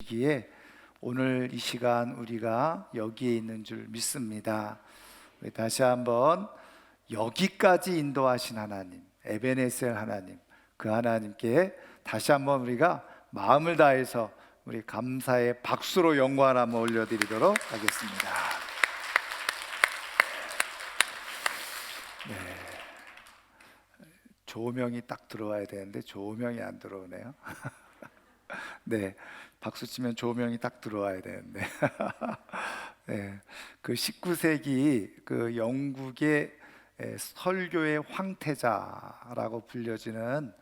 주시기에 오늘 이 시간 우리가 여기에 있는 줄 믿습니다. 우리 다시 한번 여기까지 인도하신 하나님, 에베네셀 하나님, 그 하나님께 다시 한번 우리가 마음을 다해서 우리 감사의 박수로 영광을 한번 올려드리도록 하겠습니다. 네, 조명이 딱 들어와야 되는데 조명이 안 들어오네요. 네, 박수 치면 조명이 딱 들어와야 되는데. 네, 그 19세기 그 영국의 설교의 황태자라고 불려지는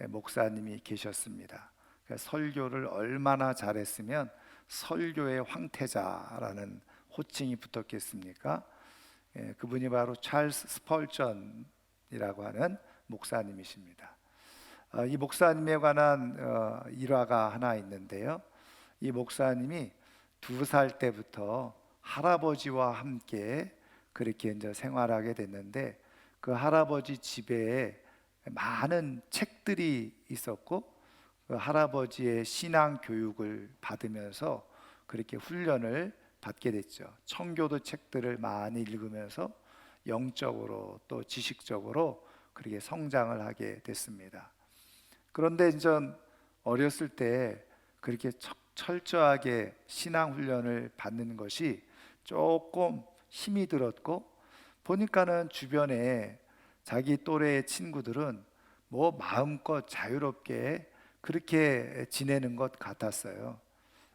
목사님이 계셨습니다. 설교를 얼마나 잘했으면 설교의 황태자라는 호칭이 붙었겠습니까? 그분이 바로 찰스 스펄전이라고 하는 목사님이십니다. 이 목사님에 관한 일화가 하나 있는데요. 이 목사님이 2살 때부터 할아버지와 함께 그렇게 이제 생활하게 됐는데, 그 할아버지 집에 많은 책들이 있었고, 그 할아버지의 신앙 교육을 받으면서 그렇게 훈련을 받게 됐죠. 청교도 책들을 많이 읽으면서 영적으로 또 지식적으로 그렇게 성장을 하게 됐습니다. 그런데 이제 어렸을 때 그렇게 철저하게 신앙 훈련을 받는 것이 조금 힘이 들었고, 보니까는 주변에 자기 또래의 친구들은 뭐 마음껏 자유롭게 그렇게 지내는 것 같았어요.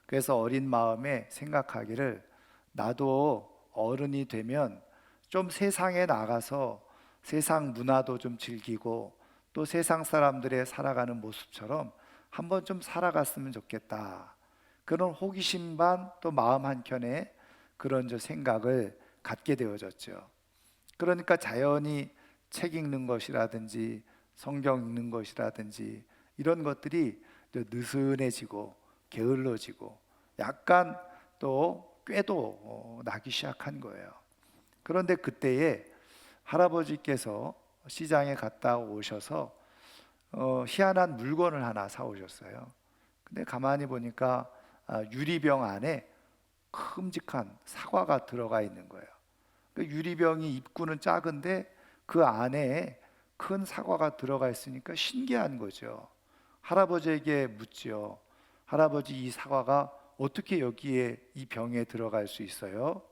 그래서 어린 마음에 생각하기를, 나도 어른이 되면 좀 세상에 나가서 세상 문화도 좀 즐기고 또 세상 사람들의 살아가는 모습처럼 한번 좀 살아갔으면 좋겠다. 그런 호기심 반 또 마음 한켠에 그런 생각을 갖게 되어졌죠. 그러니까 자연히 책 읽는 것이라든지 성경 읽는 것이라든지 이런 것들이 느슨해지고 게을러지고 약간 또 꾀도 나기 시작한 거예요. 그런데 그때에 할아버지께서 시장에 갔다 오셔서 희한한 물건을 하나 사오셨어요. 근데 가만히 보니까 유리병 안에 큼직한 사과가 들어가 있는 거예요. 그 유리병이 입구는 작은데 그 안에 큰 사과가 들어가 있으니까 신기한 거죠. 할아버지에게 묻죠. 할아버지, 이 사과가 어떻게 여기에 이 병에 들어갈 수 있어요?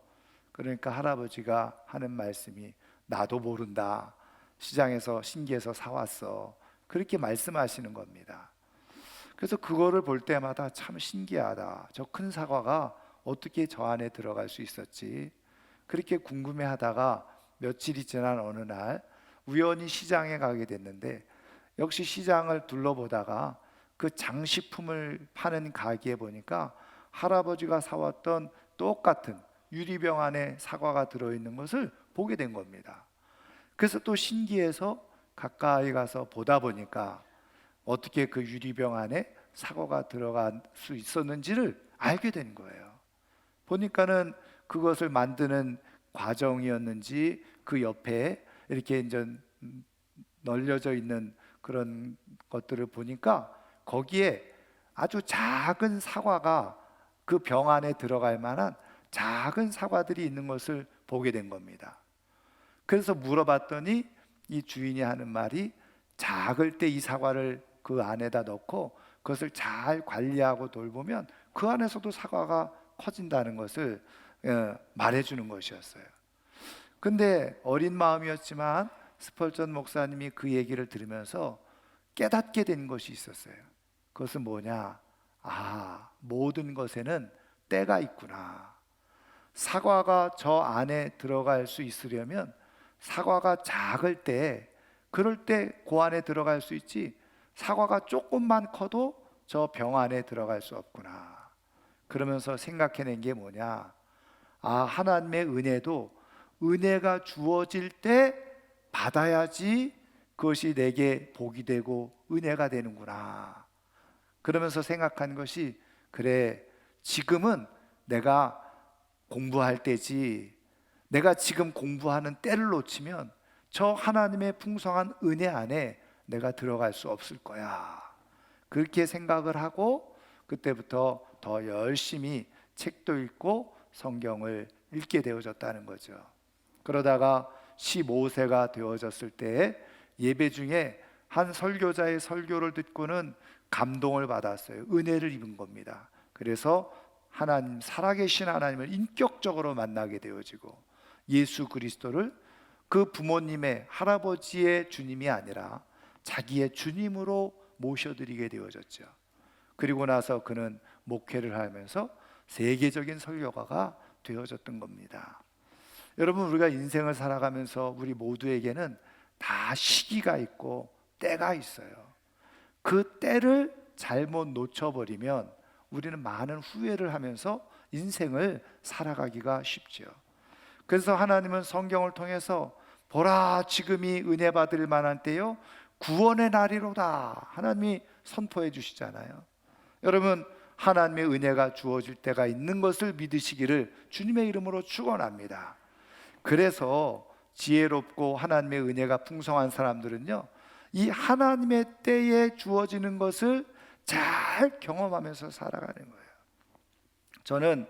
그러니까 할아버지가 하는 말씀이, 나도 모른다. 시장에서 신기해서 사왔어. 그렇게 말씀하시는 겁니다. 그래서 그거를 볼 때마다 참 신기하다. 저 큰 사과가 어떻게 저 안에 들어갈 수 있었지? 그렇게 궁금해 하다가 며칠이 지난 어느 날 우연히 시장에 가게 됐는데, 역시 시장을 둘러보다가 그 장식품을 파는 가게에 보니까 할아버지가 사왔던 똑같은 유리병 안에 사과가 들어있는 것을 보게 된 겁니다. 그래서 또 신기해서 가까이 가서 보다 보니까 어떻게 그 유리병 안에 사과가 들어갈 수 있었는지를 알게 된 거예요. 보니까는 그것을 만드는 과정이었는지, 그 옆에 이렇게 이제 널려져 있는 그런 것들을 보니까 거기에 아주 작은 사과가, 그 병 안에 들어갈 만한 작은 사과들이 있는 것을 보게 된 겁니다. 그래서 물어봤더니 이 주인이 하는 말이, 작을 때 이 사과를 그 안에다 넣고 그것을 잘 관리하고 돌보면 그 안에서도 사과가 커진다는 것을 말해주는 것이었어요. 근데 어린 마음이었지만 스펄전 목사님이 그 얘기를 들으면서 깨닫게 된 것이 있었어요. 그것은 뭐냐? 모든 것에는 때가 있구나. 사과가 저 안에 들어갈 수 있으려면 사과가 작을 때, 그럴 때 그 안에 들어갈 수 있지, 사과가 조금만 커도 저 병 안에 들어갈 수 없구나. 그러면서 생각해낸 게 뭐냐? 하나님의 은혜도 은혜가 주어질 때 받아야지 그것이 내게 복이 되고 은혜가 되는구나. 그러면서 생각한 것이, 그래, 지금은 내가 공부할 때지, 내가 지금 공부하는 때를 놓치면 저 하나님의 풍성한 은혜 안에 내가 들어갈 수 없을 거야. 그렇게 생각을 하고 그때부터 더 열심히 책도 읽고 성경을 읽게 되어졌다는 거죠. 그러다가 15세가 되어졌을 때 예배 중에 한 설교자의 설교를 듣고는 감동을 받았어요. 은혜를 입은 겁니다. 그래서 하나님, 살아계신 하나님을 인격적으로 만나게 되어지고 예수 그리스도를 그 부모님의, 할아버지의 주님이 아니라 자기의 주님으로 모셔드리게 되어졌죠. 그리고 나서 그는 목회를 하면서 세계적인 설교가가 되어졌던 겁니다. 여러분, 우리가 인생을 살아가면서 우리 모두에게는 다 시기가 있고 때가 있어요. 그 때를 잘못 놓쳐버리면 우리는 많은 후회를 하면서 인생을 살아가기가 쉽죠. 그래서 하나님은 성경을 통해서 보라, 지금이 은혜 받을 만한 때요, 구원의 날이로다, 하나님이 선포해 주시잖아요. 여러분, 하나님의 은혜가 주어질 때가 있는 것을 믿으시기를 주님의 이름으로 축원합니다. 그래서 지혜롭고 하나님의 은혜가 풍성한 사람들은요, 이 하나님의 때에 주어지는 것을 잘 경험하면서 살아가는 거예요. 저는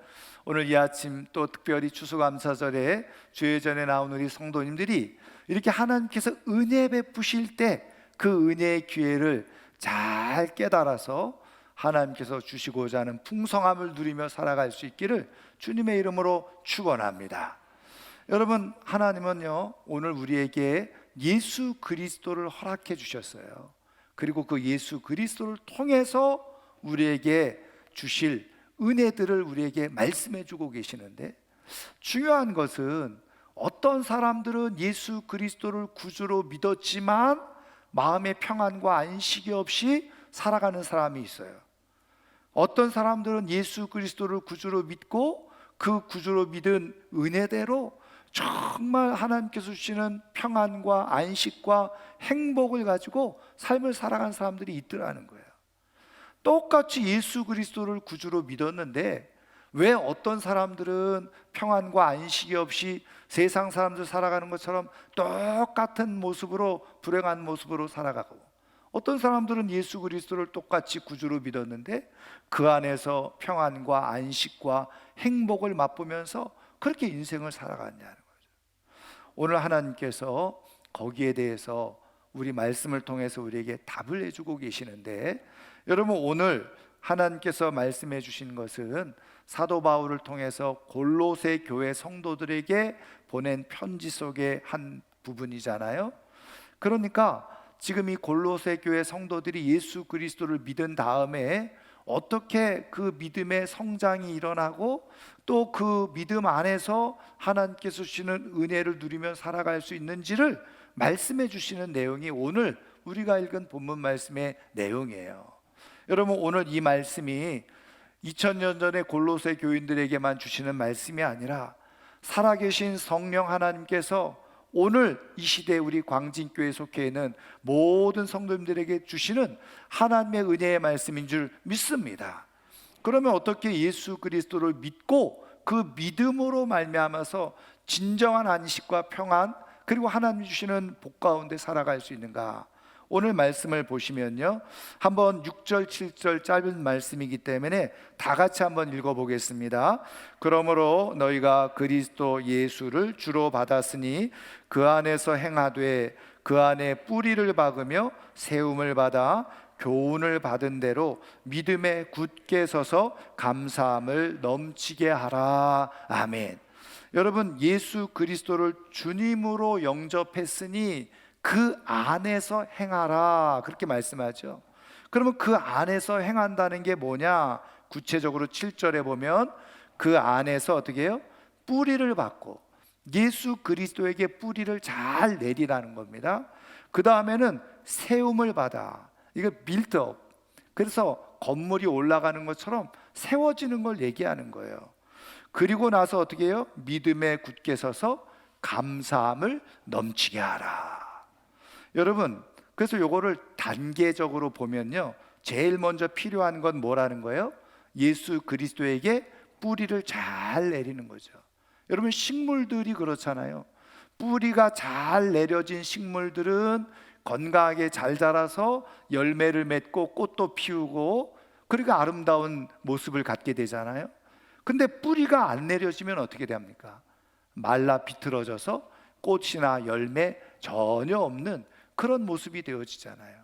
오늘 이 아침 또 특별히 추수감사절에 주예전에 나온 우리 성도님들이 이렇게 하나님께서 은혜 베푸실 때 그 은혜의 기회를 잘 깨달아서 하나님께서 주시고자 하는 풍성함을 누리며 살아갈 수 있기를 주님의 이름으로 축원합니다. 여러분, 하나님은요, 오늘 우리에게 예수 그리스도를 허락해 주셨어요. 그리고 그 예수 그리스도를 통해서 우리에게 주실 은혜들을 우리에게 말씀해 주고 계시는데, 중요한 것은 어떤 사람들은 예수 그리스도를 구주로 믿었지만 마음의 평안과 안식이 없이 살아가는 사람이 있어요. 어떤 사람들은 예수 그리스도를 구주로 믿고 그 구주로 믿은 은혜대로 정말 하나님께서 주시는 평안과 안식과 행복을 가지고 삶을 살아가는 사람들이 있더라는 거예요. 똑같이 예수 그리스도를 구주로 믿었는데 왜 어떤 사람들은 평안과 안식이 없이 세상 사람들 살아가는 것처럼 똑같은 모습으로, 불행한 모습으로 살아가고, 어떤 사람들은 예수 그리스도를 똑같이 구주로 믿었는데 그 안에서 평안과 안식과 행복을 맛보면서 그렇게 인생을 살아갔냐는 거죠. 오늘 하나님께서 거기에 대해서 우리 말씀을 통해서 우리에게 답을 해주고 계시는데, 여러분, 오늘 하나님께서 말씀해 주신 것은 사도 바울을 통해서 골로새 교회 성도들에게 보낸 편지 속의 한 부분이잖아요. 그러니까 지금 이 골로새 교회 성도들이 예수 그리스도를 믿은 다음에 어떻게 그 믿음의 성장이 일어나고 또 그 믿음 안에서 하나님께서 주시는 은혜를 누리며 살아갈 수 있는지를 말씀해 주시는 내용이 오늘 우리가 읽은 본문 말씀의 내용이에요. 여러분, 오늘 이 말씀이 2000년 전에 골로새 교인들에게만 주시는 말씀이 아니라 살아계신 성령 하나님께서 오늘 이 시대에 우리 광진교회 속해 있는 모든 성도님들에게 주시는 하나님의 은혜의 말씀인 줄 믿습니다. 그러면 어떻게 예수 그리스도를 믿고 그 믿음으로 말미암아서 진정한 안식과 평안, 그리고 하나님이 주시는 복 가운데 살아갈 수 있는가? 오늘 말씀을 보시면요, 한번 6절 7절 짧은 말씀이기 때문에 다 같이 한번 읽어보겠습니다. 그러므로 너희가 그리스도 예수를 주로 받았으니 그 안에서 행하되 그 안에 뿌리를 박으며 세움을 받아 교훈을 받은 대로 믿음에 굳게 서서 감사함을 넘치게 하라. 아멘. 여러분, 예수 그리스도를 주님으로 영접했으니 그 안에서 행하라, 그렇게 말씀하죠. 그러면 그 안에서 행한다는 게 뭐냐? 구체적으로 7절에 보면 그 안에서 어떻게 해요? 뿌리를 받고 예수 그리스도에게 뿌리를 잘 내리라는 겁니다. 그 다음에는 세움을 받아, 이거 빌드업, 그래서 건물이 올라가는 것처럼 세워지는 걸 얘기하는 거예요. 그리고 나서 어떻게 해요? 믿음에 굳게 서서 감사함을 넘치게 하라. 여러분, 그래서 요거를 단계적으로 보면요, 제일 먼저 필요한 건 뭐라는 거예요? 예수 그리스도에게 뿌리를 잘 내리는 거죠. 여러분, 식물들이 그렇잖아요. 뿌리가 잘 내려진 식물들은 건강하게 잘 자라서 열매를 맺고 꽃도 피우고 그러니까 아름다운 모습을 갖게 되잖아요. 근데 뿌리가 안 내려지면 어떻게 됩니까? 말라 비틀어져서 꽃이나 열매 전혀 없는 그런 모습이 되어지잖아요.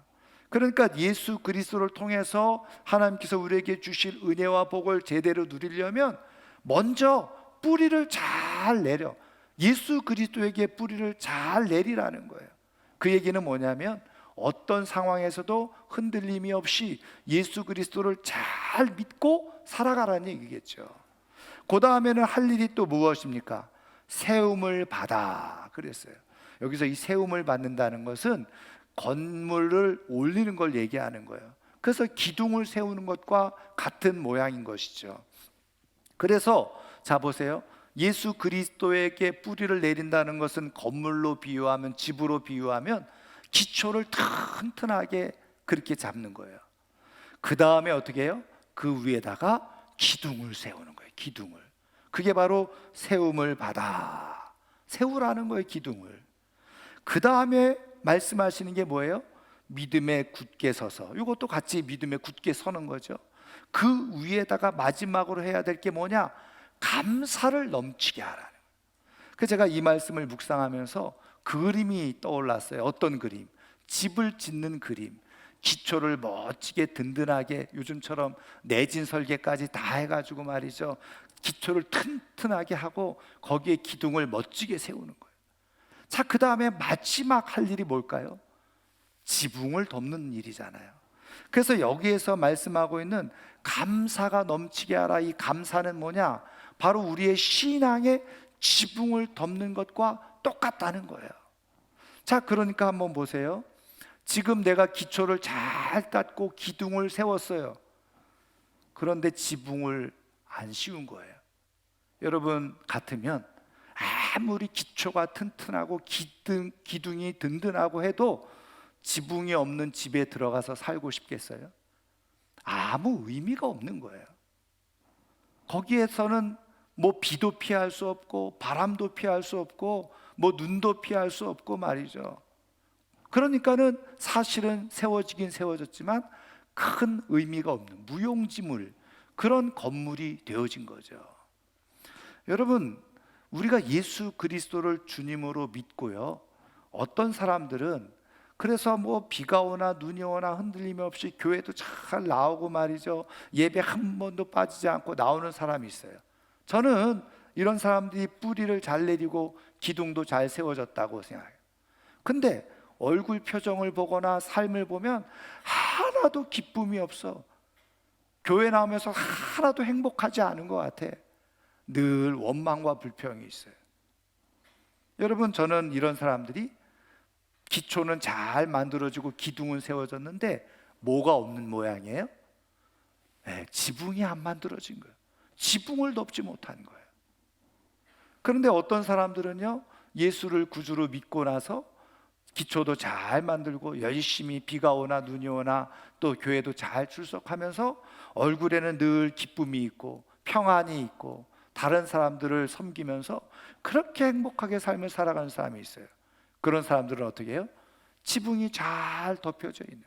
그러니까 예수 그리스도를 통해서 하나님께서 우리에게 주실 은혜와 복을 제대로 누리려면 먼저 뿌리를 잘 내려, 예수 그리스도에게 뿌리를 잘 내리라는 거예요. 그 얘기는 뭐냐면 어떤 상황에서도 흔들림이 없이 예수 그리스도를 잘 믿고 살아가라는 얘기겠죠. 그 다음에는 할 일이 또 무엇입니까? 세움을 받아 그랬어요. 여기서 이 세움을 받는다는 것은 건물을 올리는 걸 얘기하는 거예요. 그래서 기둥을 세우는 것과 같은 모양인 것이죠. 그래서 자 보세요. 예수 그리스도에게 뿌리를 내린다는 것은 건물로 비유하면, 집으로 비유하면 기초를 튼튼하게 그렇게 잡는 거예요. 그 다음에 어떻게 해요? 그 위에다가 기둥을 세우는 거예요. 기둥을. 그게 바로 세움을 받아, 세우라는 거예요. 기둥을. 그 다음에 말씀하시는 게 뭐예요? 믿음에 굳게 서서. 이것도 같이 믿음에 굳게 서는 거죠. 그 위에다가 마지막으로 해야 될 게 뭐냐? 감사를 넘치게 하라는 거예요. 그래서 제가 이 말씀을 묵상하면서 그림이 떠올랐어요. 어떤 그림? 집을 짓는 그림. 기초를 멋지게 든든하게, 요즘처럼 내진 설계까지 다 해가지고 말이죠, 기초를 튼튼하게 하고 거기에 기둥을 멋지게 세우는 거예요. 자, 그 다음에 마지막 할 일이 뭘까요? 지붕을 덮는 일이잖아요. 그래서 여기에서 말씀하고 있는 감사가 넘치게 하라, 이 감사는 뭐냐? 바로 우리의 신앙의 지붕을 덮는 것과 똑같다는 거예요. 자, 그러니까 한번 보세요. 지금 내가 기초를 잘 닦고 기둥을 세웠어요. 그런데 지붕을 안 씌운 거예요. 여러분 같으면 아무리 기초가 튼튼하고 기둥이 든든하고 해도 지붕이 없는 집에 들어가서 살고 싶겠어요? 아무 의미가 없는 거예요. 거기에서는 뭐 비도 피할 수 없고 바람도 피할 수 없고 뭐 눈도 피할 수 없고 말이죠. 그러니까는 사실은 세워지긴 세워졌지만 큰 의미가 없는 무용지물, 그런 건물이 되어진 거죠. 여러분, 우리가 예수 그리스도를 주님으로 믿고요, 어떤 사람들은 그래서 뭐 비가 오나 눈이 오나 흔들림이 없이 교회도 잘 나오고 말이죠, 예배 한 번도 빠지지 않고 나오는 사람이 있어요. 저는 이런 사람들이 뿌리를 잘 내리고 기둥도 잘 세워졌다고 생각해요. 근데 얼굴 표정을 보거나 삶을 보면 하나도 기쁨이 없어. 교회 나오면서 하나도 행복하지 않은 것 같아. 늘 원망과 불평이 있어요. 여러분, 저는 이런 사람들이 기초는 잘 만들어지고 기둥은 세워졌는데 뭐가 없는 모양이에요? 네, 지붕이 안 만들어진 거예요. 지붕을 덮지 못한 거예요. 그런데 어떤 사람들은요, 예수를 구주로 믿고 나서 기초도 잘 만들고 열심히 비가 오나 눈이 오나 또 교회도 잘 출석하면서 얼굴에는 늘 기쁨이 있고 평안이 있고 다른 사람들을 섬기면서 그렇게 행복하게 삶을 살아가는 사람이 있어요. 그런 사람들은 어떻게 해요? 지붕이 잘 덮여져 있는,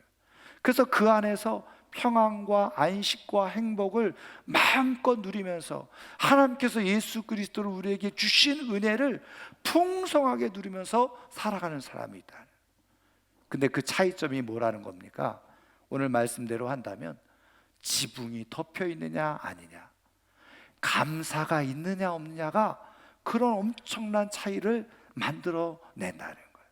그래서 그 안에서 평안과 안식과 행복을 마음껏 누리면서 하나님께서 예수 그리스도를 우리에게 주신 은혜를 풍성하게 누리면서 살아가는 사람이 있다. 근데 그 차이점이 뭐라는 겁니까? 오늘 말씀대로 한다면 지붕이 덮여 있느냐 아니냐, 감사가 있느냐 없느냐가 그런 엄청난 차이를 만들어 낸다는 거예요.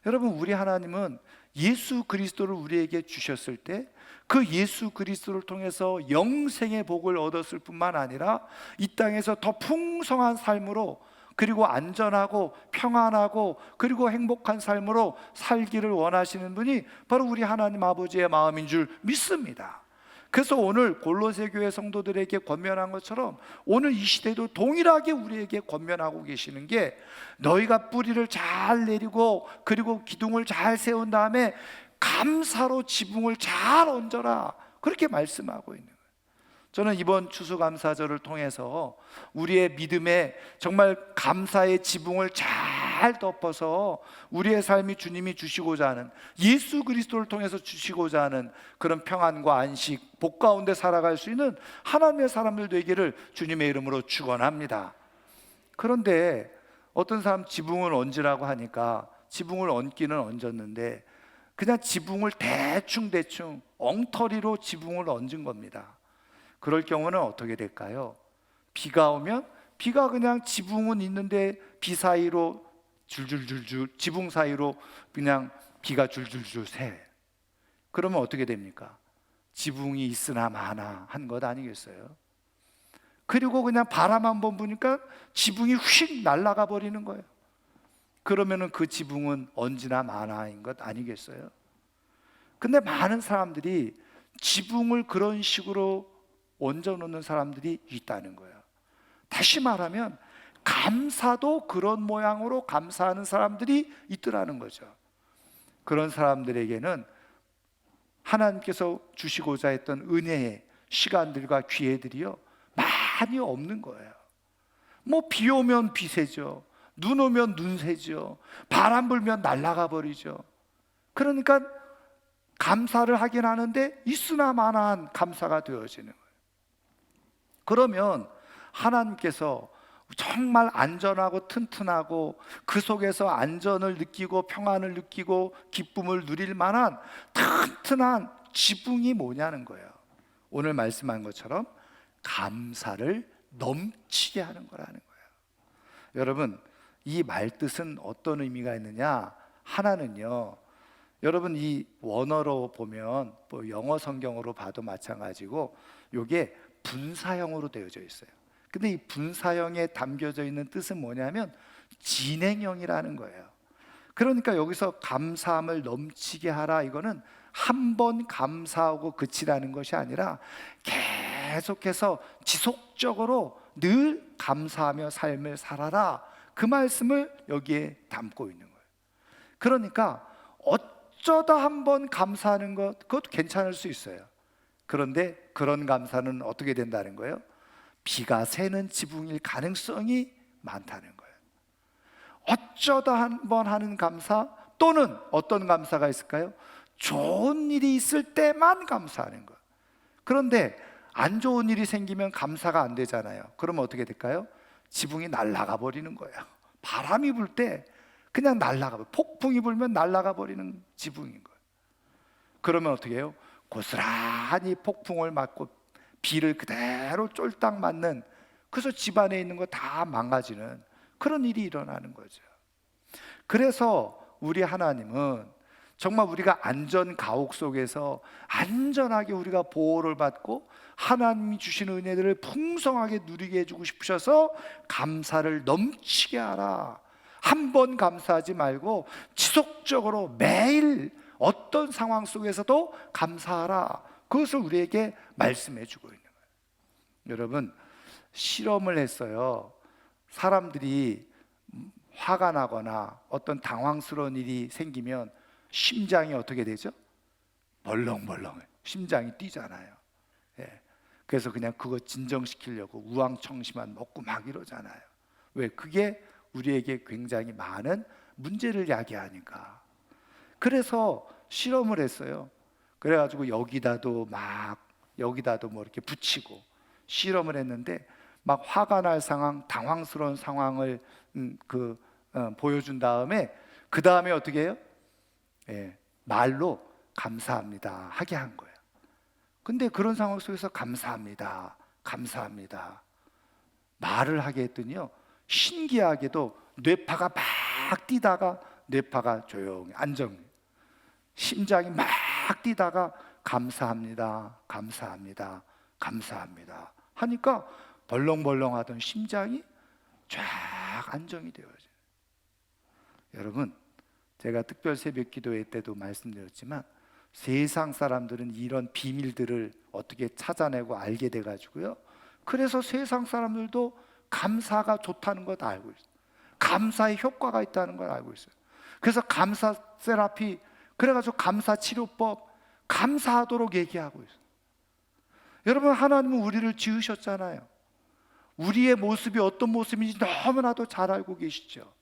여러분, 우리 하나님은 예수 그리스도를 우리에게 주셨을 때 그 예수 그리스도를 통해서 영생의 복을 얻었을 뿐만 아니라 이 땅에서 더 풍성한 삶으로, 그리고 안전하고 평안하고 그리고 행복한 삶으로 살기를 원하시는 분이 바로 우리 하나님 아버지의 마음인 줄 믿습니다. 그래서 오늘 골로새 교회 성도들에게 권면한 것처럼 오늘 이 시대도 동일하게 우리에게 권면하고 계시는 게, 너희가 뿌리를 잘 내리고 그리고 기둥을 잘 세운 다음에 감사로 지붕을 잘 얹어라, 그렇게 말씀하고 있는 거예요. 저는 이번 추수감사절을 통해서 우리의 믿음에 정말 감사의 지붕을 잘 잘 덮어서 우리의 삶이 주님이 주시고자 하는, 예수 그리스도를 통해서 주시고자 하는 그런 평안과 안식, 복 가운데 살아갈 수 있는 하나님의 사람들 되기를 주님의 이름으로 축원합니다. 그런데 어떤 사람 지붕을 얹으라고 하니까 지붕을 얹기는 얹었는데 그냥 지붕을 대충 엉터리로 지붕을 얹은 겁니다. 그럴 경우는 어떻게 될까요? 비가 오면 비가 그냥 지붕은 있는데 비 사이로 줄줄줄줄, 지붕 사이로 그냥 비가 줄줄줄 새. 그러면 어떻게 됩니까? 지붕이 있으나 마나 한 것 아니겠어요? 그리고 그냥 바람 한번 부니까 지붕이 휙 날아가 버리는 거예요. 그러면은 그 지붕은 언제나 마나인 것 아니겠어요? 근데 많은 사람들이 지붕을 그런 식으로 얹어 놓는 사람들이 있다는 거예요. 다시 말하면 감사도 그런 모양으로 감사하는 사람들이 있더라는 거죠. 그런 사람들에게는 하나님께서 주시고자 했던 은혜의 시간들과 기회들이요 많이 없는 거예요. 뭐 비 오면 비 새죠, 눈 오면 눈 새죠, 바람 불면 날아가 버리죠. 그러니까 감사를 하긴 하는데 있으나 마나한 감사가 되어지는 거예요. 그러면 하나님께서 정말 안전하고 튼튼하고 그 속에서 안전을 느끼고 평안을 느끼고 기쁨을 누릴 만한 튼튼한 지붕이 뭐냐는 거예요. 오늘 말씀한 것처럼 감사를 넘치게 하는 거라는 거예요. 여러분, 이 말뜻은 어떤 의미가 있느냐? 하나는요, 여러분 이 원어로 보면 뭐 영어 성경으로 봐도 마찬가지고 이게 분사형으로 되어져 있어요. 근데 이 분사형에 담겨져 있는 뜻은 뭐냐면 진행형이라는 거예요. 그러니까 여기서 감사함을 넘치게 하라, 이거는 한 번 감사하고 그치라는 것이 아니라 계속해서 지속적으로 늘 감사하며 삶을 살아라, 그 말씀을 여기에 담고 있는 거예요. 그러니까 어쩌다 한 번 감사하는 것, 그것도 괜찮을 수 있어요. 그런데 그런 감사는 어떻게 된다는 거예요? 비가 새는 지붕일 가능성이 많다는 거예요. 어쩌다 한 번 하는 감사, 또는 어떤 감사가 있을까요? 좋은 일이 있을 때만 감사하는 거예요. 그런데 안 좋은 일이 생기면 감사가 안 되잖아요. 그러면 어떻게 될까요? 지붕이 날아가 버리는 거예요. 바람이 불 때 그냥 날아가 버려, 폭풍이 불면 날아가 버리는 지붕인 거예요. 그러면 어떻게 해요? 고스란히 폭풍을 맞고 비를 그대로 쫄딱 맞는, 그래서 집안에 있는 거 다 망가지는 그런 일이 일어나는 거죠. 그래서 우리 하나님은 정말 우리가 안전 가옥 속에서 안전하게 우리가 보호를 받고 하나님이 주신 은혜들을 풍성하게 누리게 해주고 싶으셔서 감사를 넘치게 하라, 한 번 감사하지 말고 지속적으로 매일 어떤 상황 속에서도 감사하라, 그것을 우리에게 말씀해 주고 있는 거예요. 여러분, 실험을 했어요. 사람들이 화가 나거나 어떤 당황스러운 일이 생기면 심장이 어떻게 되죠? 벌렁벌렁해. 심장이 뛰잖아요. 예. 그래서 그냥 그거 진정시키려고 우황청심환 먹고 막 이러잖아요. 왜? 그게 우리에게 굉장히 많은 문제를 야기하니까. 그래서 실험을 했어요. 그래가지고 여기다도 뭐 이렇게 붙이고 실험을 했는데, 막 화가 날 상황, 당황스러운 상황을 보여준 다음에 그 다음에 어떻게 해요? 말로 감사합니다 하게 한 거예요. 근데 그런 상황 속에서 감사합니다 말을 하게 했더니요, 신기하게도 뇌파가 막 뛰다가 뇌파가 조용히 안정, 심장이 막 뛰다가 감사합니다 하니까 벌렁벌렁하던 심장이 쫙 안정이 되어져요. 여러분, 제가 특별 새벽 기도회 때도 말씀드렸지만 세상 사람들은 이런 비밀들을 어떻게 찾아내고 알게 돼가지고요, 그래서 세상 사람들도 감사가 좋다는 걸 알고 있어요. 감사의 효과가 있다는 걸 알고 있어요. 그래서 감사 세라피, 그래가지고 감사 치료법, 감사하도록 얘기하고 있어요. 여러분, 하나님은 우리를 지으셨잖아요. 우리의 모습이 어떤 모습인지 너무나도 잘 알고 계시죠.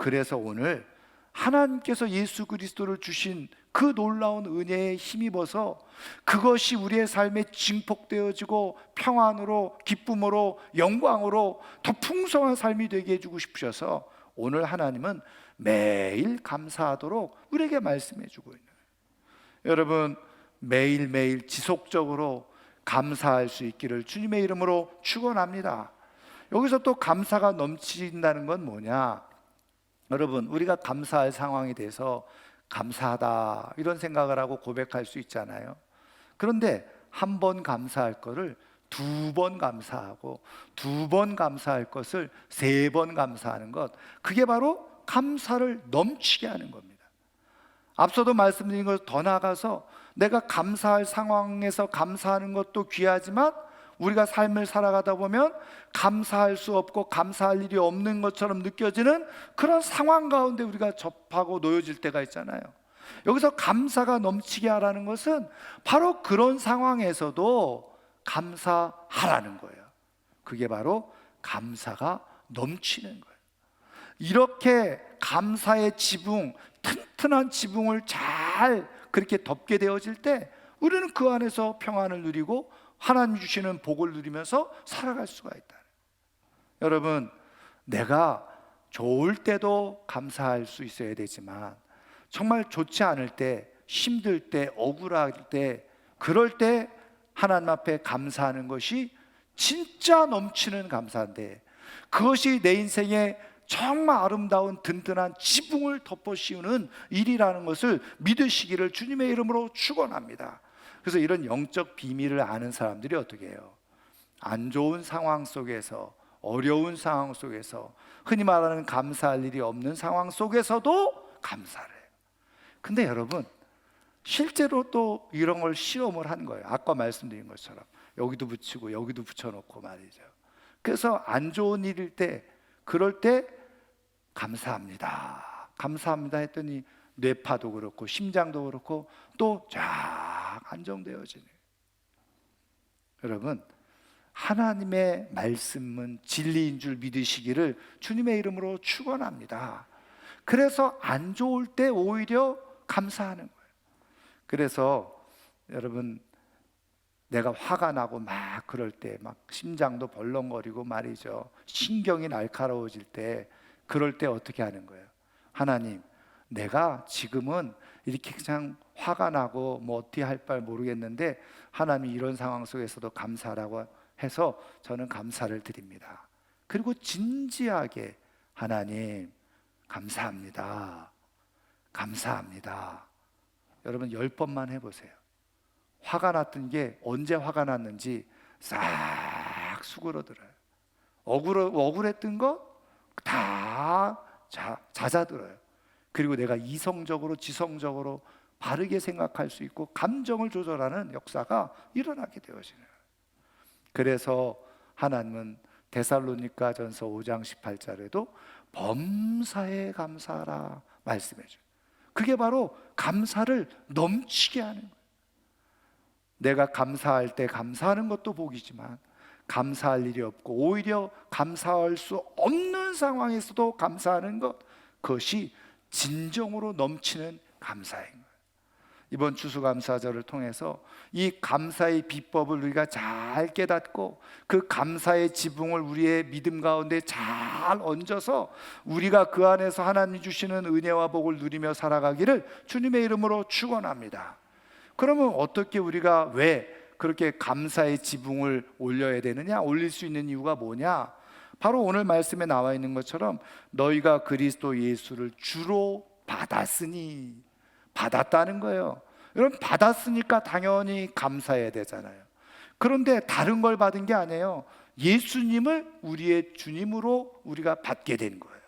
그래서 오늘 하나님께서 예수 그리스도를 주신 그 놀라운 은혜에 힘입어서 그것이 우리의 삶에 증폭되어지고 평안으로, 기쁨으로, 영광으로 더 풍성한 삶이 되게 해주고 싶으셔서 오늘 하나님은 매일 감사하도록 우리에게 말씀해 주고 있는 거예요. 여러분, 매일매일 지속적으로 감사할 수 있기를 주님의 이름으로 축원합니다. 여기서 또 감사가 넘친다는 건 뭐냐? 여러분, 우리가 감사할 상황에 대해서 감사하다 이런 생각을 하고 고백할 수 있잖아요. 그런데 한 번 감사할 거를 두 번 감사하고, 두 번 감사할 것을 세 번 감사하는 것, 그게 바로 감사를 넘치게 하는 겁니다. 앞서도 말씀드린 것 더 나아가서 내가 감사할 상황에서 감사하는 것도 귀하지만 우리가 삶을 살아가다 보면 감사할 수 없고 감사할 일이 없는 것처럼 느껴지는 그런 상황 가운데 우리가 접하고 놓여질 때가 있잖아요. 여기서 감사가 넘치게 하라는 것은 바로 그런 상황에서도 감사하라는 거예요. 그게 바로 감사가 넘치는 거예요. 이렇게 감사의 지붕, 튼튼한 지붕을 잘 그렇게 덮게 되어질 때 우리는 그 안에서 평안을 누리고 하나님 주시는 복을 누리면서 살아갈 수가 있다. 여러분, 내가 좋을 때도 감사할 수 있어야 되지만 정말 좋지 않을 때, 힘들 때, 억울할 때, 그럴 때 하나님 앞에 감사하는 것이 진짜 넘치는 감사인데, 그것이 내 인생에 정말 아름다운 든든한 지붕을 덮어 씌우는 일이라는 것을 믿으시기를 주님의 이름으로 축원합니다. 그래서 이런 영적 비밀을 아는 사람들이 어떻게 해요? 안 좋은 상황 속에서, 어려운 상황 속에서, 흔히 말하는 감사할 일이 없는 상황 속에서도 감사를 해요. 근데 여러분, 실제로 또 이런 걸 시험을 한 거예요. 아까 말씀드린 것처럼 여기도 붙이고 여기도 붙여놓고 말이죠. 그래서 안 좋은 일일 때, 그럴 때 감사합니다, 감사합니다 했더니 뇌파도 그렇고 심장도 그렇고 또 쫙 안정되어지네요. 여러분, 하나님의 말씀은 진리인 줄 믿으시기를 주님의 이름으로 축원합니다. 그래서 안 좋을 때 오히려 감사하는 거예요. 그래서 여러분, 내가 화가 나고 막 그럴 때 막 심장도 벌렁거리고 말이죠, 신경이 날카로워질 때, 그럴 때 어떻게 하는 거예요? 하나님, 내가 지금은 이렇게 그냥 화가 나고 뭐 어떻게 할 바를 모르겠는데 하나님이 이런 상황 속에서도 감사라고 해서 저는 감사를 드립니다. 그리고 진지하게 하나님 감사합니다, 감사합니다. 여러분 10번만 해보세요. 화가 났던 게 언제 화가 났는지 싹 수그러들어요. 억울했던 거 다 잦아들어요. 그리고 내가 이성적으로, 지성적으로 바르게 생각할 수 있고 감정을 조절하는 역사가 일어나게 되어지네요. 그래서 하나님은 데살로니가전서 5장 18절에도 범사에 감사하라 말씀해 줘요. 그게 바로 감사를 넘치게 하는 거예요. 내가 감사할 때 감사하는 것도 복이지만 감사할 일이 없고 오히려 감사할 수 없는 상황에서도 감사하는 것, 그것이 진정으로 넘치는 감사인 거예요. 이번 추수감사절을 통해서 이 감사의 비법을 우리가 잘 깨닫고 그 감사의 지붕을 우리의 믿음 가운데 잘 얹어서 우리가 그 안에서 하나님이 주시는 은혜와 복을 누리며 살아가기를 주님의 이름으로 축원합니다. 그러면 어떻게 우리가 왜 그렇게 감사의 지붕을 올려야 되느냐? 올릴 수 있는 이유가 뭐냐? 바로 오늘 말씀에 나와 있는 것처럼 너희가 그리스도 예수를 주로 받았으니, 받았다는 거예요. 여러분, 받았으니까 당연히 감사해야 되잖아요. 그런데 다른 걸 받은 게 아니에요. 예수님을 우리의 주님으로 우리가 받게 된 거예요.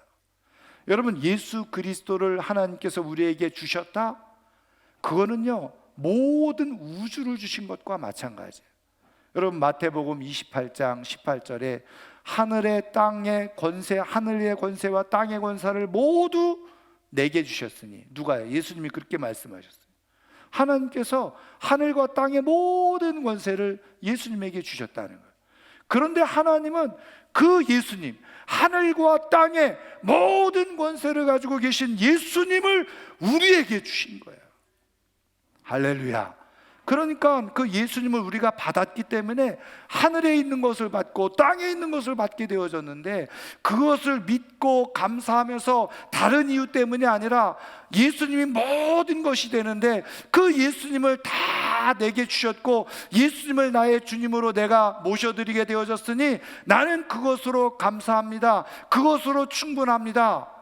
여러분, 예수 그리스도를 하나님께서 우리에게 주셨다? 그거는요, 모든 우주를 주신 것과 마찬가지예요. 여러분, 마태복음 28장 18절에 하늘의 땅의 권세, 하늘의 권세와 땅의 권세를 모두 내게 주셨으니, 누가요? 예수님이 그렇게 말씀하셨어요. 하나님께서 하늘과 땅의 모든 권세를 예수님에게 주셨다는 거예요. 그런데 하나님은 그 예수님, 하늘과 땅의 모든 권세를 가지고 계신 예수님을 우리에게 주신 거예요. 할렐루야. 그러니까 그 예수님을 우리가 받았기 때문에 하늘에 있는 것을 받고 땅에 있는 것을 받게 되어졌는데, 그것을 믿고 감사하면서 다른 이유 때문이 아니라 예수님이 모든 것이 되는데, 그 예수님을 다 내게 주셨고 예수님을 나의 주님으로 내가 모셔드리게 되어졌으니 나는 그것으로 감사합니다. 그것으로 충분합니다.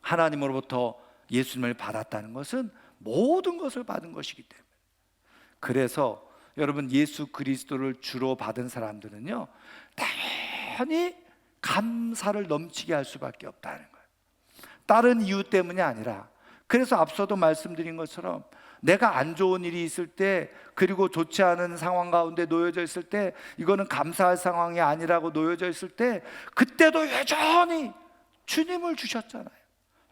하나님으로부터 예수님을 받았다는 것은 모든 것을 받은 것이기 때문에. 그래서 여러분, 예수 그리스도를 주로 받은 사람들은요, 당연히 감사를 넘치게 할 수밖에 없다는 거예요. 다른 이유 때문이 아니라. 그래서 앞서도 말씀드린 것처럼 내가 안 좋은 일이 있을 때, 그리고 좋지 않은 상황 가운데 놓여져 있을 때, 이거는 감사할 상황이 아니라고 놓여져 있을 때, 그때도 여전히 주님을 주셨잖아요.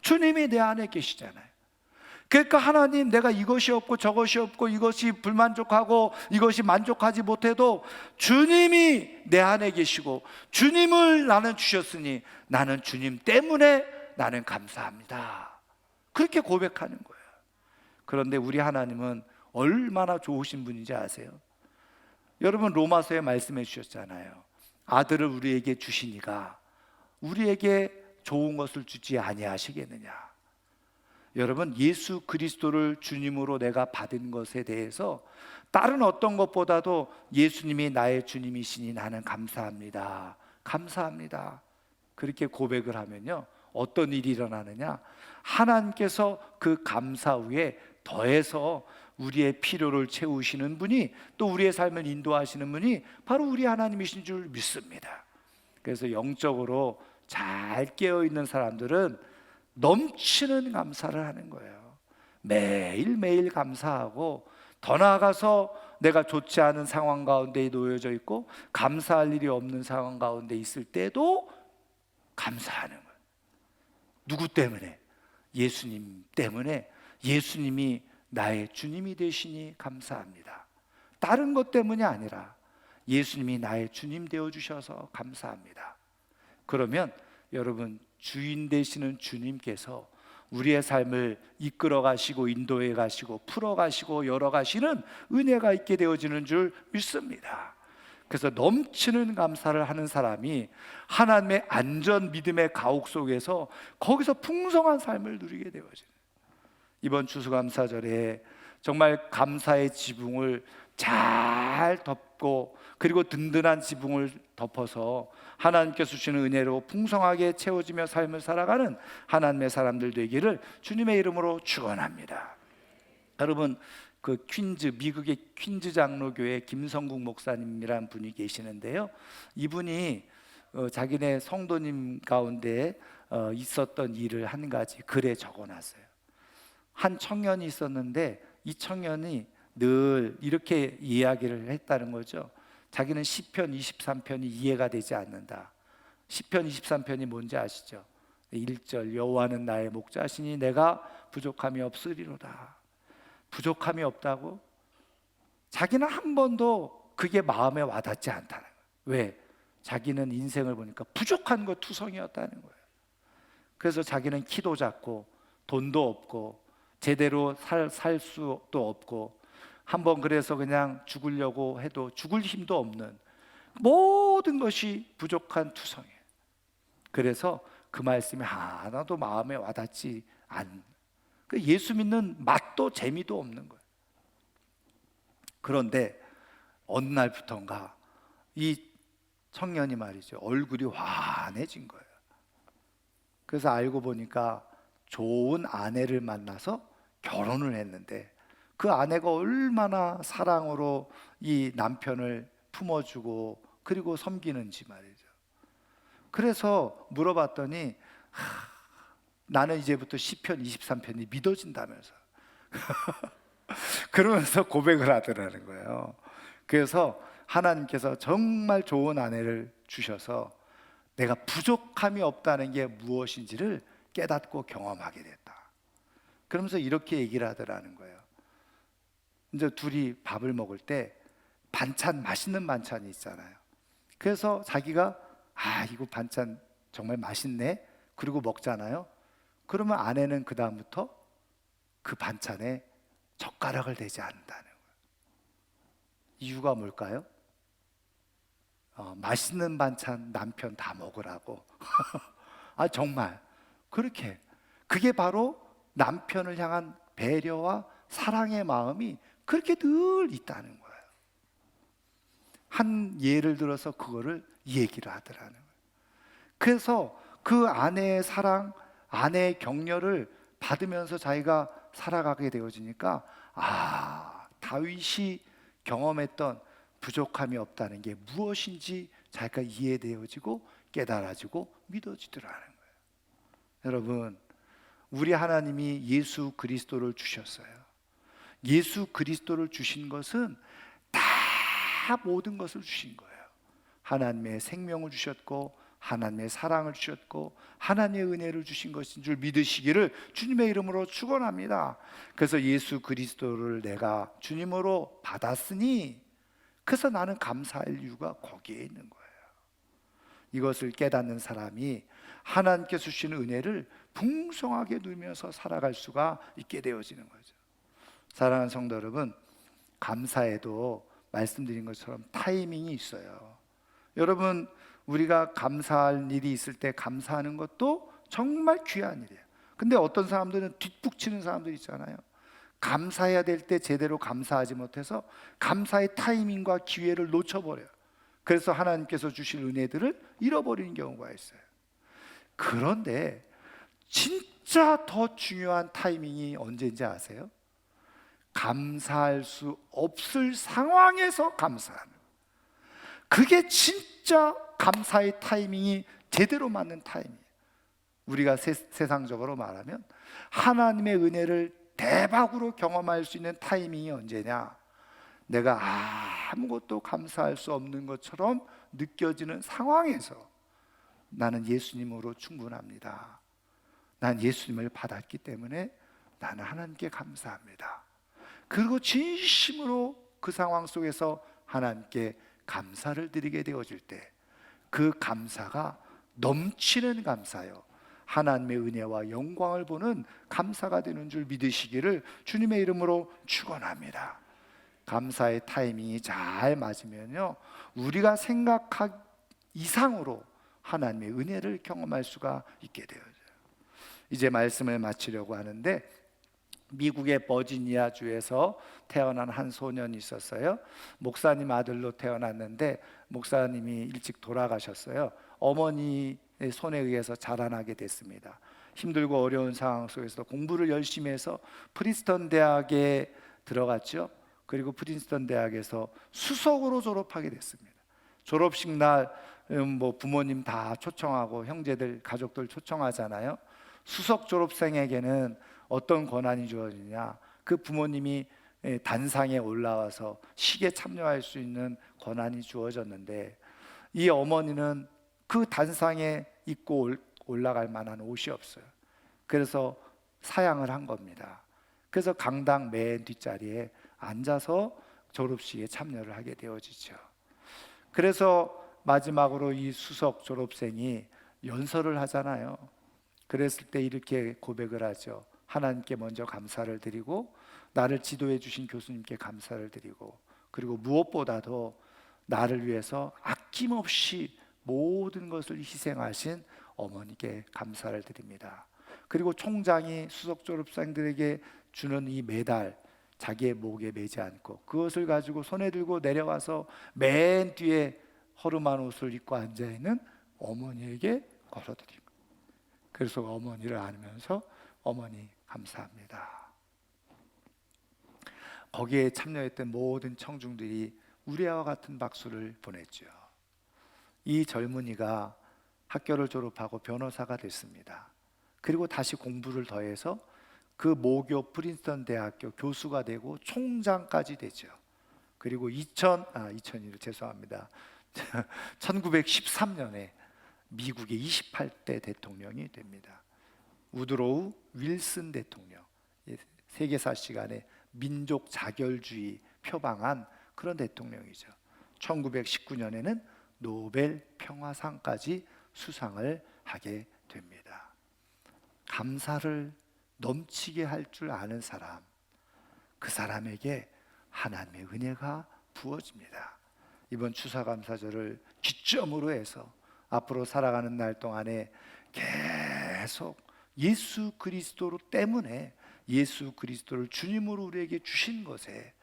주님이 내 안에 계시잖아요. 그러니까 하나님, 내가 이것이 없고 저것이 없고 이것이 불만족하고 이것이 만족하지 못해도 주님이 내 안에 계시고 주님을 나는 주셨으니 나는 주님 때문에 나는 감사합니다. 그렇게 고백하는 거예요. 그런데 우리 하나님은 얼마나 좋으신 분인지 아세요? 여러분, 로마서에 말씀해 주셨잖아요. 아들을 우리에게 주시니가 우리에게 좋은 것을 주지 아니하시겠느냐. 여러분, 예수 그리스도를 주님으로 내가 받은 것에 대해서 다른 어떤 것보다도 예수님이 나의 주님이시니 나는 감사합니다. 감사합니다. 그렇게 고백을 하면요, 어떤 일이 일어나느냐? 하나님께서 그 감사 후에 더해서 우리의 필요를 채우시는 분이, 또 우리의 삶을 인도하시는 분이 바로 우리 하나님이신 줄 믿습니다. 그래서 영적으로 잘 깨어있는 사람들은 넘치는 감사를 하는 거예요. 매일매일 감사하고, 더 나아가서 내가 좋지 않은 상황 가운데 놓여져 있고 감사할 일이 없는 상황 가운데 있을 때도 감사하는 거예요. 누구 때문에? 예수님 때문에. 예수님이 나의 주님이 되시니 감사합니다. 다른 것 때문이 아니라 예수님이 나의 주님 되어주셔서 감사합니다. 그러면 여러분, 주인 되시는 주님께서 우리의 삶을 이끌어 가시고 인도해 가시고 풀어 가시고 열어 가시는 은혜가 있게 되어지는 줄 믿습니다. 그래서 넘치는 감사를 하는 사람이 하나님의 안전 믿음의 가옥 속에서 거기서 풍성한 삶을 누리게 되어지는, 이번 추수감사절에 정말 감사의 지붕을 잘 덮고, 그리고 든든한 지붕을 덮어서 하나님께서 주시는 은혜로 풍성하게 채워지며 삶을 살아가는 하나님의 사람들 되기를 주님의 이름으로 축원합니다. 여러분, 그 미국의 퀸즈 장로교회 김성국 목사님이라는 분이 계시는데요, 이분이 자기네 성도님 가운데 있었던 일을 한 가지 글에 적어놨어요. 한 청년이 있었는데 이 청년이 늘 이렇게 이야기를 했다는 거죠. 자기는 시편 23편이 이해가 되지 않는다. 시편 23편이 뭔지 아시죠? 1절, 여호와는 나의 목자시니 내가 부족함이 없으리로다. 부족함이 없다고? 자기는 한 번도 그게 마음에 와닿지 않다는 거예요. 왜? 자기는 인생을 보니까 부족한 것 투성이었다는 거예요. 그래서 자기는 키도 작고 돈도 없고 제대로 살 수도 없고, 한번 그래서 그냥 죽으려고 해도 죽을 힘도 없는, 모든 것이 부족한 투성이에요. 그래서 그 말씀이 하나도 마음에 와닿지 않는, 예수 믿는 맛도 재미도 없는 거예요. 그런데 어느 날부턴가 이 청년이 말이죠, 얼굴이 환해진 거예요. 그래서 알고 보니까 좋은 아내를 만나서 결혼을 했는데, 그 아내가 얼마나 사랑으로 이 남편을 품어주고 그리고 섬기는지 말이죠. 그래서 물어봤더니 나는 이제부터 시편 23편이 믿어진다면서 그러면서 고백을 하더라는 거예요. 그래서 하나님께서 정말 좋은 아내를 주셔서 내가 부족함이 없다는 게 무엇인지를 깨닫고 경험하게 됐다. 그러면서 이렇게 얘기를 하더라는 거예요. 이제 둘이 밥을 먹을 때 반찬, 맛있는 반찬이 있잖아요. 그래서 자기가 이거 반찬 정말 맛있네, 그리고 먹잖아요. 그러면 아내는 그 다음부터 그 반찬에 젓가락을 대지 않는다는 거예요. 이유가 뭘까요? 맛있는 반찬 남편 다 먹으라고. 정말 그렇게, 그게 바로 남편을 향한 배려와 사랑의 마음이 그렇게 늘 있다는 거예요. 한 예를 들어서 그거를 얘기를 하더라는 거예요. 그래서 그 아내의 사랑, 아내의 격려를 받으면서 자기가 살아가게 되어지니까 다윗이 경험했던 부족함이 없다는 게 무엇인지 자기가 이해되어지고 깨달아지고 믿어지더라는 거예요. 여러분, 우리 하나님이 예수 그리스도를 주셨어요. 예수 그리스도를 주신 것은 다 모든 것을 주신 거예요. 하나님의 생명을 주셨고, 하나님의 사랑을 주셨고, 하나님의 은혜를 주신 것인 줄 믿으시기를 주님의 이름으로 축원합니다. 그래서 예수 그리스도를 내가 주님으로 받았으니, 그래서 나는 감사할 이유가 거기에 있는 거예요. 이것을 깨닫는 사람이 하나님께서 주시는 은혜를 풍성하게 누리면서 살아갈 수가 있게 되어지는 거죠. 사랑하는 성도 여러분, 감사에도 말씀드린 것처럼 타이밍이 있어요. 여러분, 우리가 감사할 일이 있을 때 감사하는 것도 정말 귀한 일이에요. 근데 어떤 사람들은 뒷북치는 사람들 있잖아요. 감사해야 될 때 제대로 감사하지 못해서 감사의 타이밍과 기회를 놓쳐버려요. 그래서 하나님께서 주실 은혜들을 잃어버리는 경우가 있어요. 그런데 진짜 더 중요한 타이밍이 언제인지 아세요? 감사할 수 없을 상황에서 감사하는, 그게 진짜 감사의 타이밍이 제대로 맞는 타이밍이에요. 우리가 세상적으로 말하면 하나님의 은혜를 대박으로 경험할 수 있는 타이밍이 언제냐? 내가 아무것도 감사할 수 없는 것처럼 느껴지는 상황에서 나는 예수님으로 충분합니다. 난 예수님을 받았기 때문에 나는 하나님께 감사합니다. 그리고 진심으로 그 상황 속에서 하나님께 감사를 드리게 되어질 때 그 감사가 넘치는 감사요, 하나님의 은혜와 영광을 보는 감사가 되는 줄 믿으시기를 주님의 이름으로 축원합니다. 감사의 타이밍이 잘 맞으면요, 우리가 생각한 이상으로 하나님의 은혜를 경험할 수가 있게 되어져요. 이제 말씀을 마치려고 하는데, 미국의 버지니아 주에서 태어난 한 소년이 있었어요. 목사님 아들로 태어났는데 목사님이 일찍 돌아가셨어요. 어머니의 손에 의해서 자라나게 됐습니다. 힘들고 어려운 상황 속에서 공부를 열심히 해서 프린스턴 대학에 들어갔죠. 그리고 프린스턴 대학에서 수석으로 졸업하게 됐습니다. 졸업식 날 부모님 다 초청하고 형제들, 가족들 초청하잖아요. 수석 졸업생에게는 어떤 권한이 주어지냐? 그 부모님이 단상에 올라와서 식에 참여할 수 있는 권한이 주어졌는데, 이 어머니는 그 단상에 입고 올라갈 만한 옷이 없어요. 그래서 사양을 한 겁니다. 그래서 강당 맨 뒷자리에 앉아서 졸업식에 참여를 하게 되어지죠. 그래서 마지막으로 이 수석 졸업생이 연설을 하잖아요. 그랬을 때 이렇게 고백을 하죠. 하나님께 먼저 감사를 드리고, 나를 지도해 주신 교수님께 감사를 드리고, 그리고 무엇보다도 나를 위해서 아낌없이 모든 것을 희생하신 어머니께 감사를 드립니다. 그리고 총장이 수석 졸업생들에게 주는 이 메달, 자기의 목에 매지 않고 그것을 가지고 손에 들고 내려와서 맨 뒤에 허름한 옷을 입고 앉아있는 어머니에게 걸어드린 거예요. 그래서 어머니를 안으면서 어머니 감사합니다. 거기에 참여했던 모든 청중들이 우리와 같은 박수를 보냈죠. 이 젊은이가 학교를 졸업하고 변호사가 됐습니다. 그리고 다시 공부를 더해서 그 모교 프린스턴 대학교 교수가 되고 총장까지 되죠. 그리고 1913년에 미국의 28대 대통령이 됩니다. 우드로우 윌슨 대통령, 세계사 시간에 민족 자결주의 표방한 그런 대통령이죠. 1919년에는 노벨 평화상까지 수상을 하게 됩니다. 감사를 넘치게 할 줄 아는 사람, 그 사람에게 하나님의 은혜가 부어집니다. 이번 추사감사절을 기점으로 해서 앞으로 살아가는 날 동안에 계속 예수 그리스도 때문에, 예수 그리스도를 주님으로 우리에게 주신 것에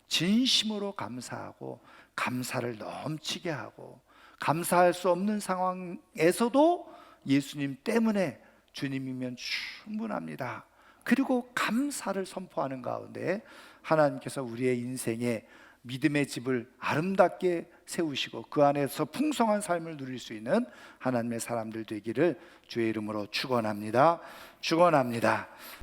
진심으로 감사하고 감사를 넘치게 하고, 감사할 수 없는 상황에서도 예수님 때문에 주님이면 충분합니다, 그리고 감사를 선포하는 가운데 하나님께서 우리의 인생에 믿음의 집을 아름답게 세우시고 그 안에서 풍성한 삶을 누릴 수 있는 하나님의 사람들 되기를 주의 이름으로 축원합니다. 축원합니다.